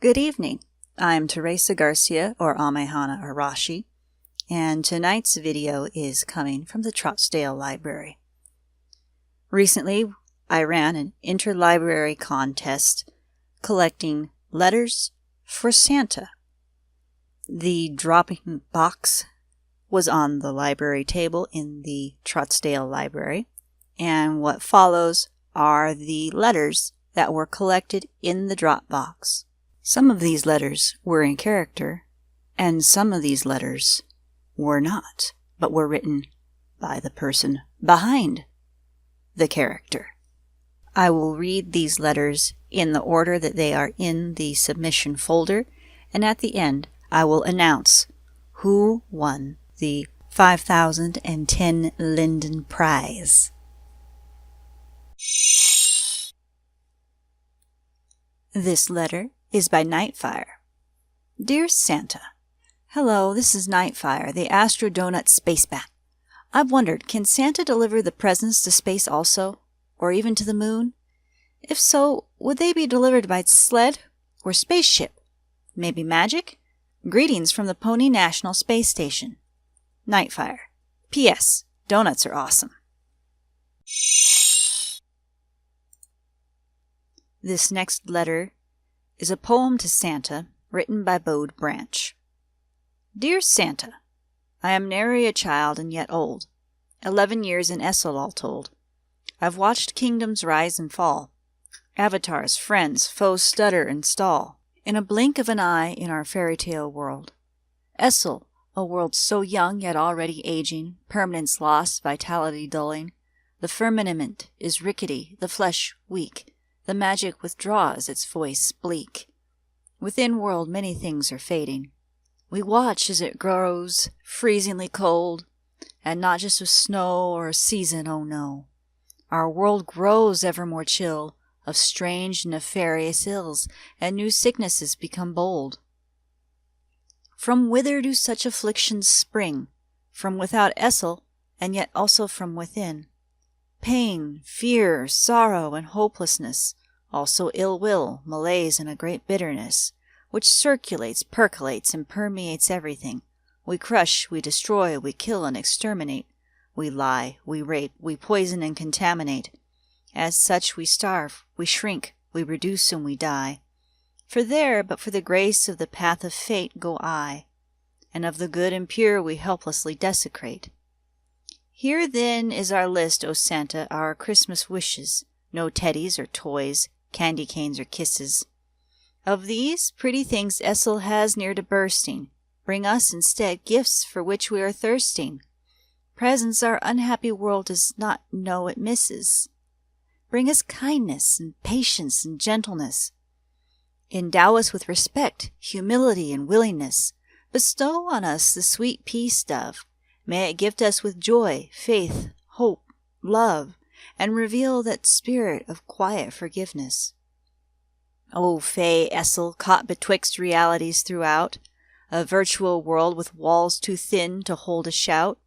Good evening. I'm Teresa Garcia, or Amehana Arashi, and tonight's video is coming from the Trotsdale Library. Recently, I ran an interlibrary contest collecting letters for Santa. The dropping box was on the library table in the Trotsdale Library, and what follows are the letters that were collected in the drop box. Some of these letters were in character, and some of these letters were not, but were written by the person behind the character. I will read these letters in the order that they are in the submission folder, and at the end I will announce who won the 5,010 Linden Prize. This letter is by Nightfire. Dear Santa, hello, this is Nightfire, the Astro Donut Space Bat. I've wondered, can Santa deliver the presents to space also? Or even to the moon? If so, would they be delivered by sled or spaceship? Maybe magic? Greetings from the Pony National Space Station. Nightfire. P.S. Donuts are awesome. This next letter is a poem to Santa written by Bode Branch. Dear Santa, I am nary a child and yet old, 11 years in Essel all told. I've watched kingdoms rise and fall, avatars, friends, foes stutter and stall, in a blink of an eye in our fairy tale world. Essel, a world so young yet already aging, permanence lost, vitality dulling. The firmament is rickety, the flesh weak. The magic withdraws its voice bleak. Within world many things are fading. We watch as it grows freezingly cold, and not just with snow or a season, oh no. Our world grows ever more chill, of strange nefarious ills, and new sicknesses become bold. From whither do such afflictions spring? From without Essel, and yet also from within. Pain, fear, sorrow, and hopelessness, also ill will, malaise, and a great bitterness, which circulates, percolates, and permeates everything. We crush, we destroy, we kill and exterminate. We lie, we rape, we poison and contaminate. As such we starve, we shrink, we reduce, and we die. For there, but for the grace of the path of fate, go I, and of the good and pure we helplessly desecrate. Here then is our list, O Santa, our Christmas wishes. No teddies or toys, candy canes or kisses. Of these pretty things Essel has near to bursting. Bring us instead gifts for which we are thirsting. Presents our unhappy world does not know it misses. Bring us kindness and patience and gentleness. Endow us with respect, humility, and willingness. Bestow on us the sweet peace dove. May it gift us with joy, faith, hope, love, and reveal that spirit of quiet forgiveness. O fey Essel, caught betwixt realities throughout, a virtual world with walls too thin to hold a shout.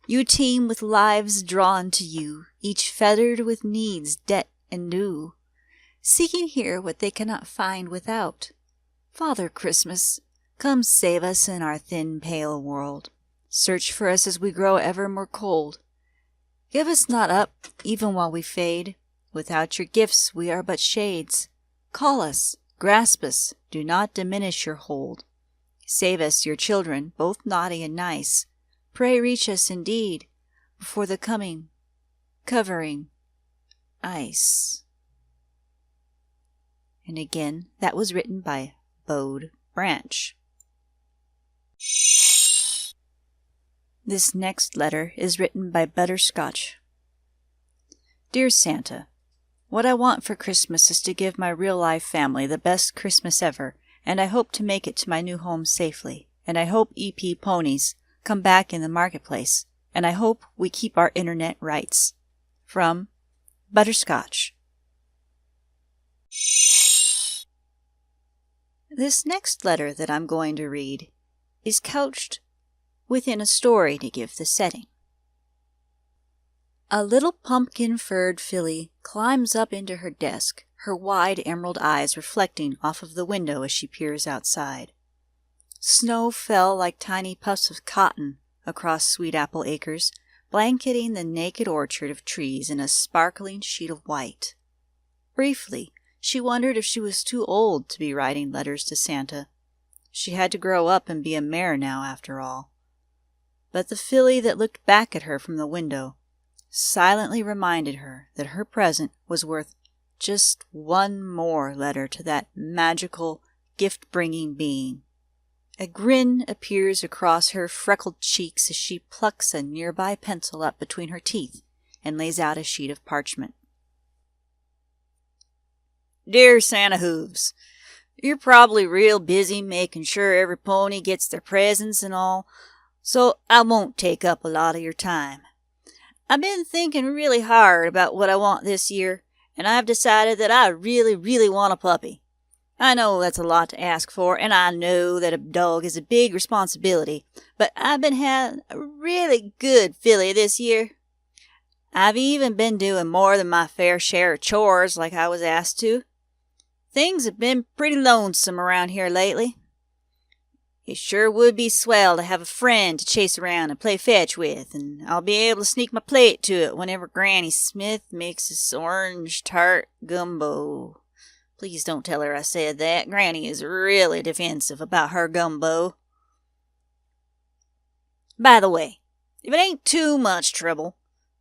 You teem with lives drawn to you, each fettered with needs, debt, and due, seeking here what they cannot find without. Father Christmas, come save us in our thin, pale world. Search for us as we grow ever more cold. Give us not up, even while we fade. Without your gifts we are but shades. Call us, grasp us, do not diminish your hold. Save us, your children, both naughty and nice. Pray reach us indeed, before the coming, covering, ice. And again, that was written by Bode Branch. This next letter is written by Butterscotch. Dear Santa, what I want for Christmas is to give my real-life family the best Christmas ever, and I hope to make it to my new home safely, and I hope EP ponies come back in the marketplace, and I hope we keep our internet rights. From Butterscotch. This next letter that I'm going to read is couched within a story to give the setting. A little pumpkin-furred filly climbs up into her desk, her wide emerald eyes reflecting off of the window as she peers outside. Snow fell like tiny puffs of cotton across Sweet Apple Acres, blanketing the naked orchard of trees in a sparkling sheet of white. Briefly, she wondered if she was too old to be writing letters to Santa. She had to grow up and be a mare now, after all. But the filly that looked back at her from the window silently reminded her that her present was worth just one more letter to that magical, gift-bringing being. A grin appears across her freckled cheeks as she plucks a nearby pencil up between her teeth and lays out a sheet of parchment. Dear Santa Hooves, you're probably real busy making sure every pony gets their presents and all, so I won't take up a lot of your time. I've been thinking really hard about what I want this year, and I've decided that I really, really want a puppy. I know that's a lot to ask for, and I know that a dog is a big responsibility, but I've been having a really good filly this year. I've even been doing more than my fair share of chores like I was asked to. Things have been pretty lonesome around here lately. It sure would be swell to have a friend to chase around and play fetch with, and I'll be able to sneak my plate to it whenever Granny Smith makes this orange tart gumbo. Please don't tell her I said that. Granny is really defensive about her gumbo. By the way, if it ain't too much trouble,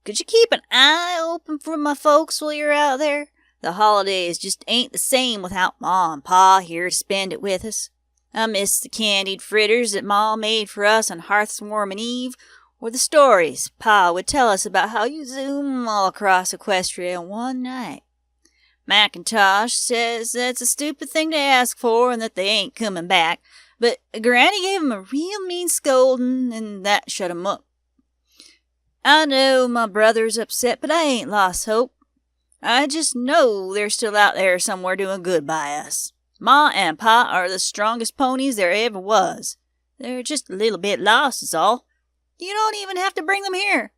could you keep an eye open for my folks while you're out there? The holidays just ain't the same without Ma and Pa here to spend it with us. I miss the candied fritters that Ma made for us on Hearthswarming Eve, or the stories Pa would tell us about how you zoom all across Equestria in one night. Macintosh says that's a stupid thing to ask for and that they ain't coming back, but Granny gave him a real mean scolding, and that shut him up. I know my brother's upset, but I ain't lost hope. I just know they're still out there somewhere doing good by us. Ma and Pa are the strongest ponies there ever was. They're just a little bit lost is all. You don't even have to bring them here.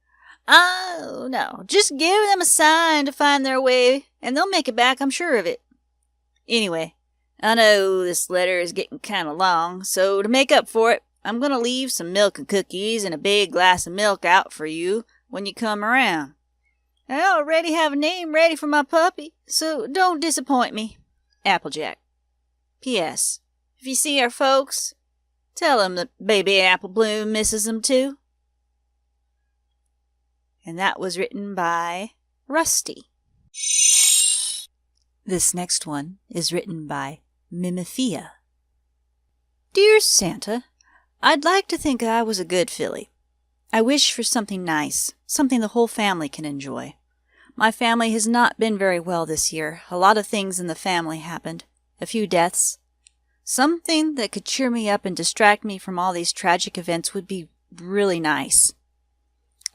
Oh, no, just give them a sign to find their way, and they'll make it back, I'm sure of it. Anyway, I know this letter is getting kind of long, so to make up for it, I'm going to leave some milk and cookies and a big glass of milk out for you when you come around. I already have a name ready for my puppy, so don't disappoint me. Applejack. P.S. If you see our folks, tell them that baby Apple Bloom misses them too. And that was written by Rusty. This next one is written by Mimifia. Dear Santa, I'd like to think I was a good filly. I wish for something nice, something the whole family can enjoy. My family has not been very well this year. A lot of things in the family happened. A few deaths. Something that could cheer me up and distract me from all these tragic events would be really nice.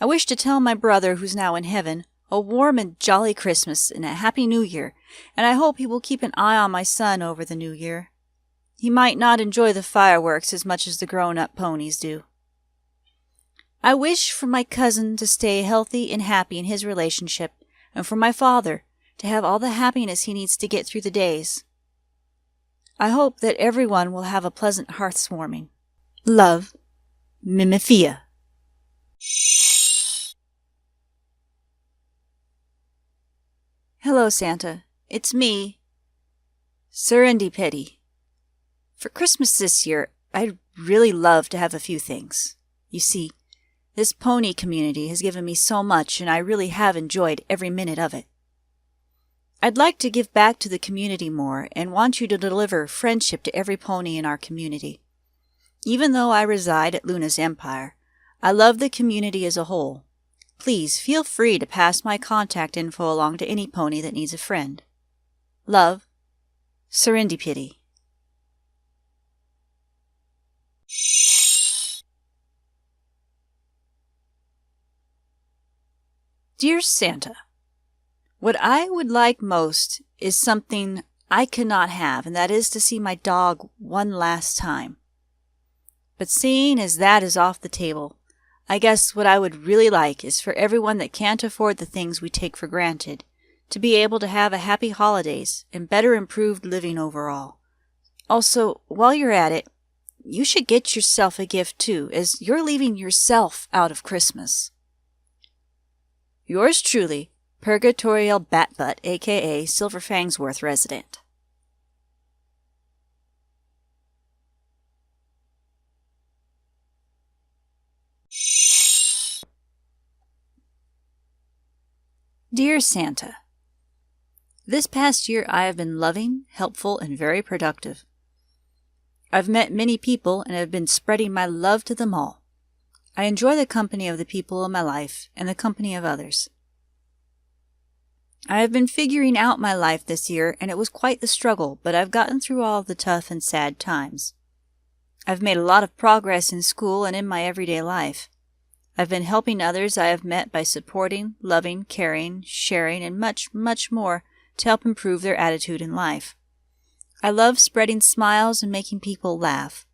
I wish to tell my brother, who's now in heaven, a warm and jolly Christmas and a happy New Year, and I hope he will keep an eye on my son over the New Year. He might not enjoy the fireworks as much as the grown-up ponies do. I wish for my cousin to stay healthy and happy in his relationship, and for my father to have all the happiness he needs to get through the days. I hope that everyone will have a pleasant hearthswarming. Love, Mimifia. Hello, Santa. It's me, Serendipity. For Christmas this year, I'd really love to have a few things. You see, this pony community has given me so much, and I really have enjoyed every minute of it. I'd like to give back to the community more and want you to deliver friendship to every pony in our community. Even though I reside at Luna's Empire, I love the community as a whole. Please feel free to pass my contact info along to any pony that needs a friend. Love, Serendipity. Dear Santa, what I would like most is something I cannot have, and that is to see my dog one last time. But seeing as that is off the table, I guess what I would really like is for everyone that can't afford the things we take for granted to be able to have a happy holidays and better improved living overall. Also, while you're at it, you should get yourself a gift too, as you're leaving yourself out of Christmas. Yours truly, Purgatorial Batbutt, aka Silver Fangsworth resident. Dear Santa, this past year I have been loving, helpful, and very productive. I've met many people and have been spreading my love to them all. I enjoy the company of the people in my life and the company of others. I have been figuring out my life this year, and it was quite the struggle, but I've gotten through all the tough and sad times. I've made a lot of progress in school and in my everyday life. I've been helping others I have met by supporting, loving, caring, sharing, and much, much more to help improve their attitude in life. I love spreading smiles and making people laugh.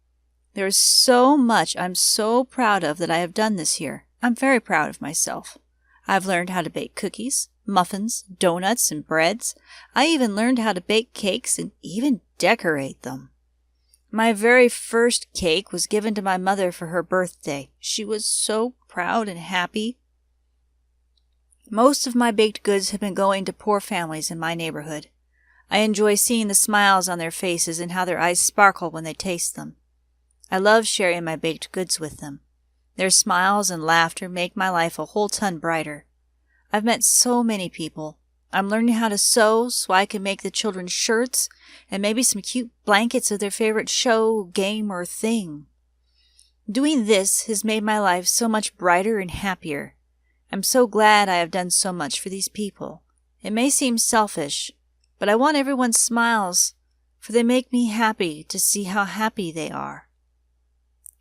There is so much I'm so proud of that I have done this year. I'm very proud of myself. I've learned how to bake cookies, muffins, donuts, and breads. I even learned how to bake cakes and even decorate them. My very first cake was given to my mother for her birthday. She was so proud and happy. Most of my baked goods have been going to poor families in my neighborhood. I enjoy seeing the smiles on their faces and how their eyes sparkle when they taste them. I love sharing my baked goods with them. Their smiles and laughter make my life a whole ton brighter. I've met so many people. I'm learning how to sew so I can make the children shirts and maybe some cute blankets of their favorite show, game, or thing. Doing this has made my life so much brighter and happier. I'm so glad I have done so much for these people. It may seem selfish, but I want everyone's smiles, for they make me happy to see how happy they are.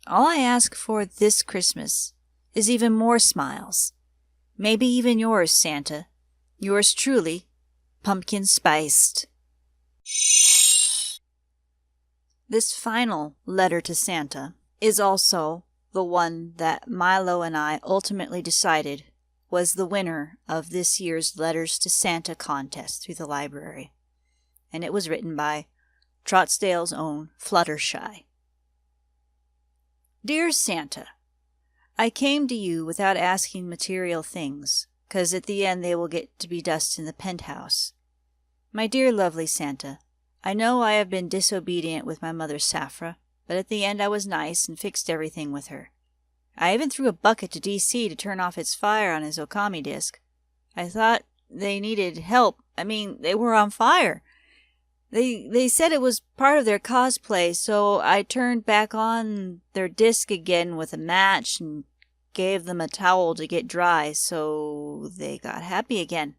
All I ask for this Christmas is even more smiles. Maybe even yours, Santa. Yours truly, Pumpkin Spiced. This final letter to Santa is also the one that Milo and I ultimately decided was the winner of this year's Letters to Santa contest through the library. And it was written by Trottsdale's own Fluttershy. Dear Santa, I came to you without asking material things, 'cause at the end they will get to be dust in the penthouse. My dear lovely Santa, I know I have been disobedient with my mother Saphra, but at the end I was nice and fixed everything with her. I even threw a bucket to DC to turn off its fire on his Okami disc. I thought they needed help. They were on fire. They said it was part of their cosplay, so I turned back on their disc again with a match and gave them a towel to get dry, so they got happy again.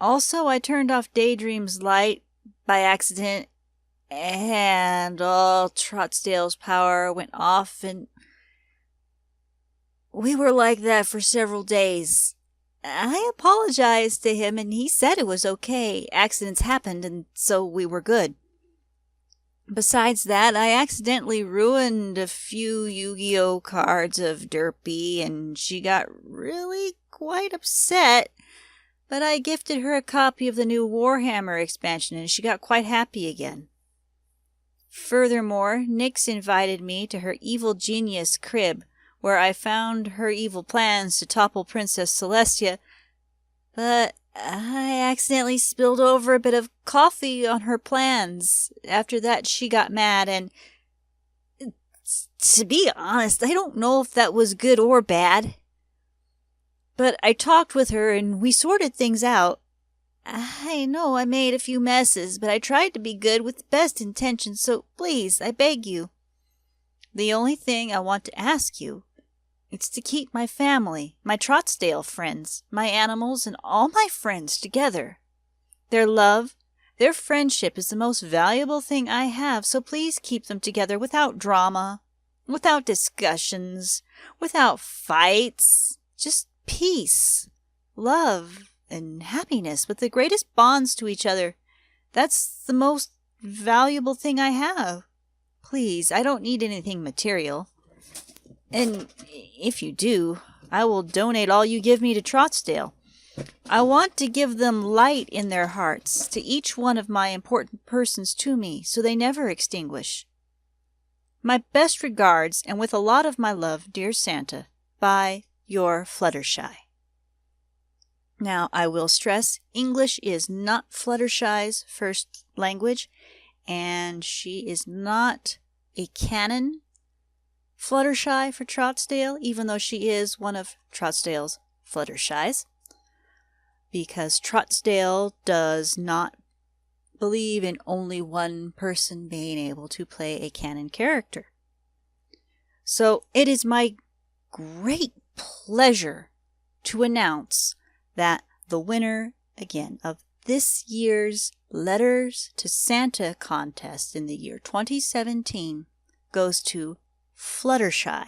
Also, I turned off Daydream's light by accident, and all Trottsdale's power went off, and we were like that for several days. I apologized to him, and he said it was okay. Accidents happened, and so we were good. Besides that, I accidentally ruined a few Yu-Gi-Oh cards of Derpy, and she got really quite upset. But I gifted her a copy of the new Warhammer expansion, and she got quite happy again. Furthermore, Nyx invited me to her evil genius crib, where I found her evil plans to topple Princess Celestia, but I accidentally spilled over a bit of coffee on her plans. After that, she got mad, and to be honest, I don't know if that was good or bad. But I talked with her, and we sorted things out. I know I made a few messes, but I tried to be good with the best intentions, so please, I beg you. The only thing I want to ask you is to keep my family, my Trottsdale friends, my animals, and all my friends together. Their love, their friendship is the most valuable thing I have, so please keep them together without drama, without discussions, without fights. Just peace, love, and happiness with the greatest bonds to each other. That's the most valuable thing I have. Please, I don't need anything material. And if you do, I will donate all you give me to Trottsdale. I want to give them light in their hearts to each one of my important persons to me, so they never extinguish. My best regards, and with a lot of my love, dear Santa, by your Fluttershy. Now, I will stress, English is not Fluttershy's first language, and she is not a canon Fluttershy for Trottsdale, even though she is one of Trottsdale's Fluttershys, because Trottsdale does not believe in only one person being able to play a canon character. So it is my great pleasure to announce that the winner, again, of this year's Letters to Santa contest in the year 2017 goes to Fluttershy.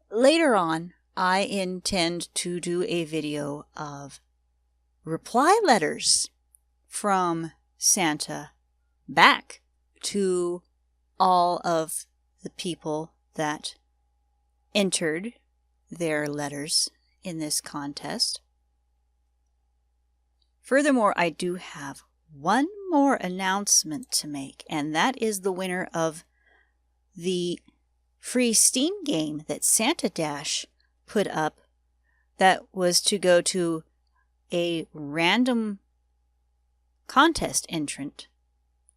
Later on, I intend to do a video of reply letters from Santa back to all of the people that entered their letters in this contest. Furthermore, I do have one more announcement to make, and that is the winner of the free Steam game that Santa Dash put up that was to go to a random contest entrant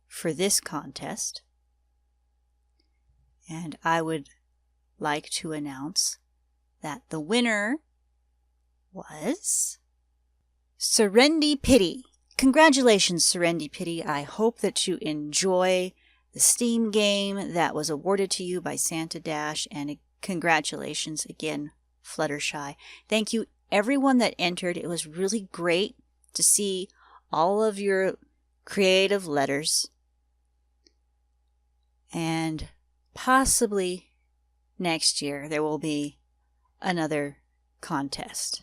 for this contest. And I would like to announce that the winner was Serendipity. Congratulations, Serendipity. I hope that you enjoy the Steam game that was awarded to you by Santa Dash, and congratulations again, Fluttershy. Thank you everyone that entered. It was really great to see all of your creative letters, and possibly next year there will be another contest.